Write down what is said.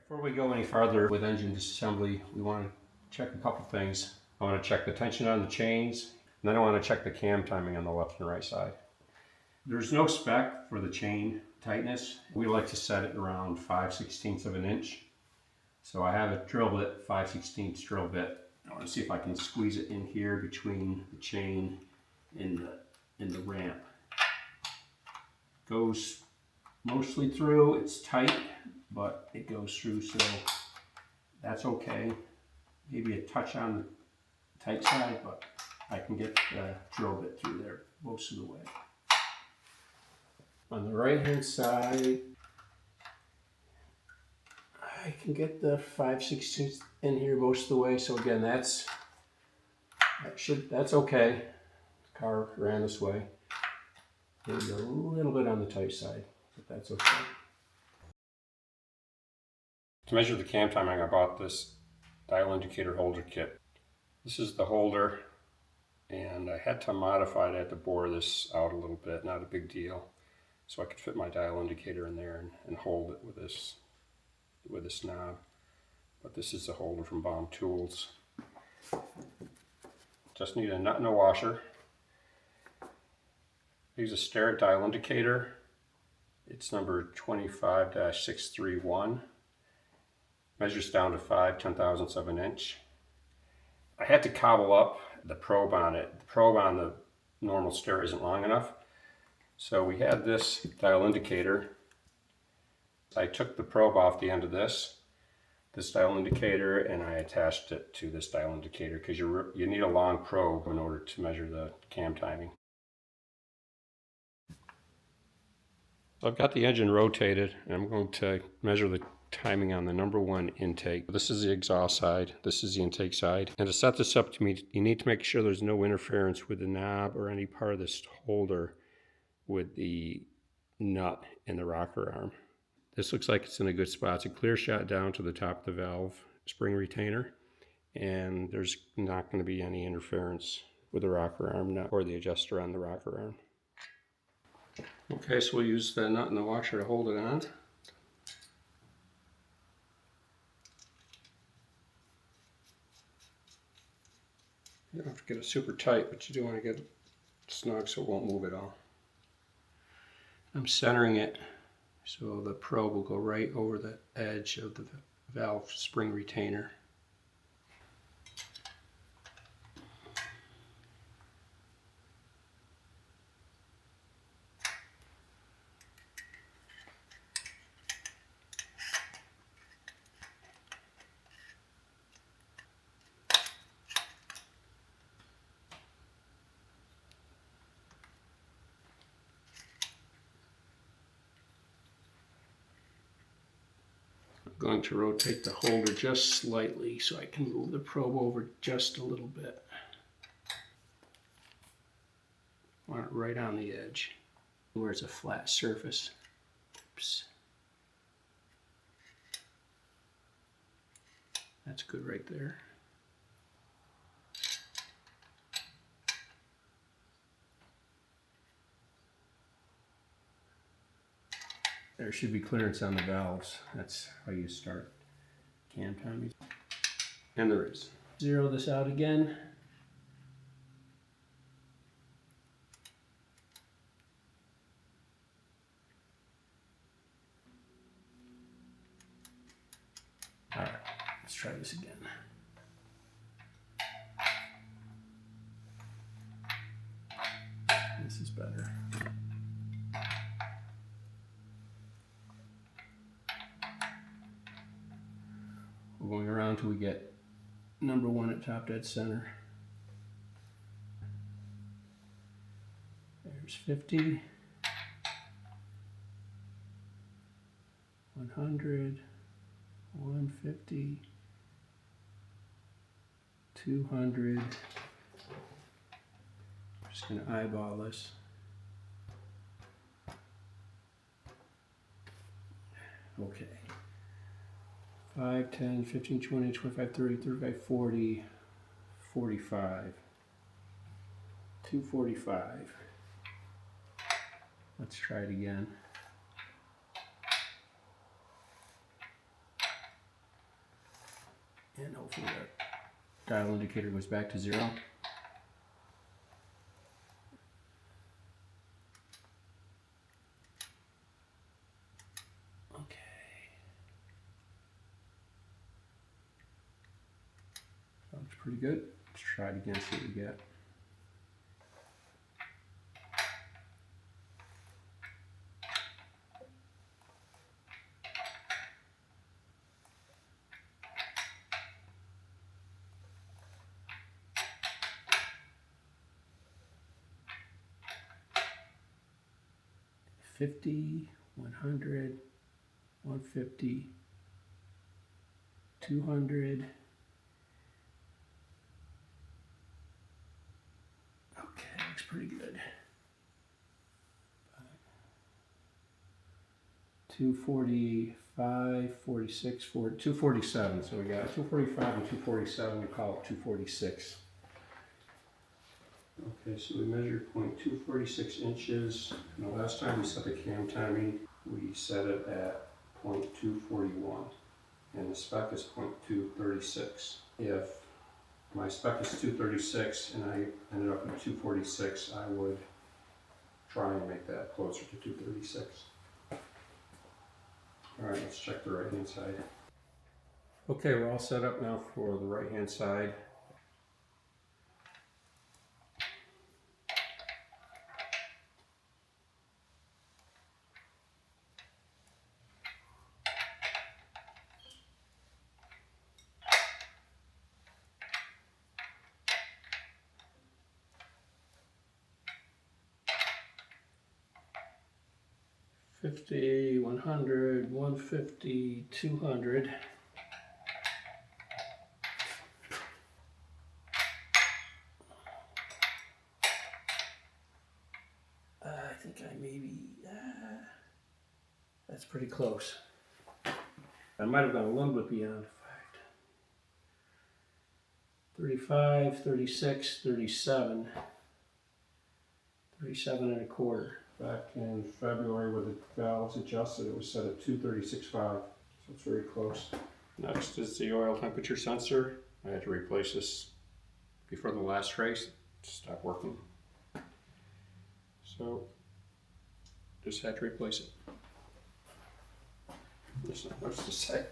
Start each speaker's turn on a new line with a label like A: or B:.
A: Before we go any farther with engine disassembly, we want to check a couple things. I want to check the tension on the chains, and then I want to check the cam timing on the left and right side. There's no spec for the chain tightness. We like to set it around 5/16 of an inch. So I have a drill bit, 5/16 drill bit. I want to see if I can squeeze it in here between the chain and the ramp. Goes mostly through, it's tight, but it goes through, so that's okay. Maybe a touch on the tight side, but I can get the drill bit through there most of the way. On the right hand side, I can get the 5/16 in here most of the way. So again, that's okay. The car ran this way. Maybe a little bit on the tight side, but that's okay. To measure the cam timing, I bought this dial indicator holder kit. This is the holder, and I had to modify it. I had to bore this out a little bit, not a big deal, so I could fit my dial indicator in there and hold it with this knob. But this is the holder from Bomb Tools. Just need a nut and a washer. I use a Starrett dial indicator. It's number 25-631. Measures down to 5/10,000ths of an inch. I had to cobble up the probe on it. The probe on the normal Starrett isn't long enough. So we had this dial indicator. I took the probe off the end of this dial indicator, and I attached it to this dial indicator because you need a long probe in order to measure the cam timing. So I've got the engine rotated, and I'm going to measure the timing on the number one intake. This is the exhaust side, this is the intake side. And to set this up to me, you need to make sure there's no interference with the knob or any part of this holder with the nut in the rocker arm. This looks like it's in a good spot. It's a clear shot down to the top of the valve spring retainer, and there's not going to be any interference with the rocker arm nut or the adjuster on the rocker arm. Okay, so we'll use the nut and the washer to hold it on. You don't have to get it super tight, but you do want to get it snug so it won't move at all. I'm centering it so the probe will go right over the edge of the valve spring retainer. I'm going to rotate the holder just slightly so I can move the probe over just a little bit. I want it right on the edge where it's a flat surface. Oops. That's good right there. There should be clearance on the valves. That's how you start cam timing. And there is. Zero this out again. All right, let's try this again. This is better. We're going around till we get number one at top dead center. There's 50, 100, 150, 200. I'm just going to eyeball this. Okay. 5, 10, 15, 20, 25, 30, 35, 40, 45, 245. Let's try it again. And hopefully that dial indicator goes back to 0. Okay. That looks pretty good. Let's try it again, see what we get. $50, $100, $150, $200. Okay, looks pretty good. 245, 46, 247. So we got 245 and 247. We call it 246. Okay, so we measured 0.246 inches. And the last time we set the cam timing, we set it at 0.241. And the spec is 0.236. If my spec is 236 and I ended up at 246, I would try and make that closer to 236. All right, let's check the right hand side. Okay, we're all set up now for the right hand side. $50, $100, $150, $200. I think I maybe, that's pretty close. I might have gone a little bit beyond. 35, 36, 37, 37 and a quarter. Back in February when the valves adjusted, it was set at 236.5, so it's very close. Next is the oil temperature sensor. I had to replace this before the last race. It stopped working. So, just had to replace it. There's not much to say.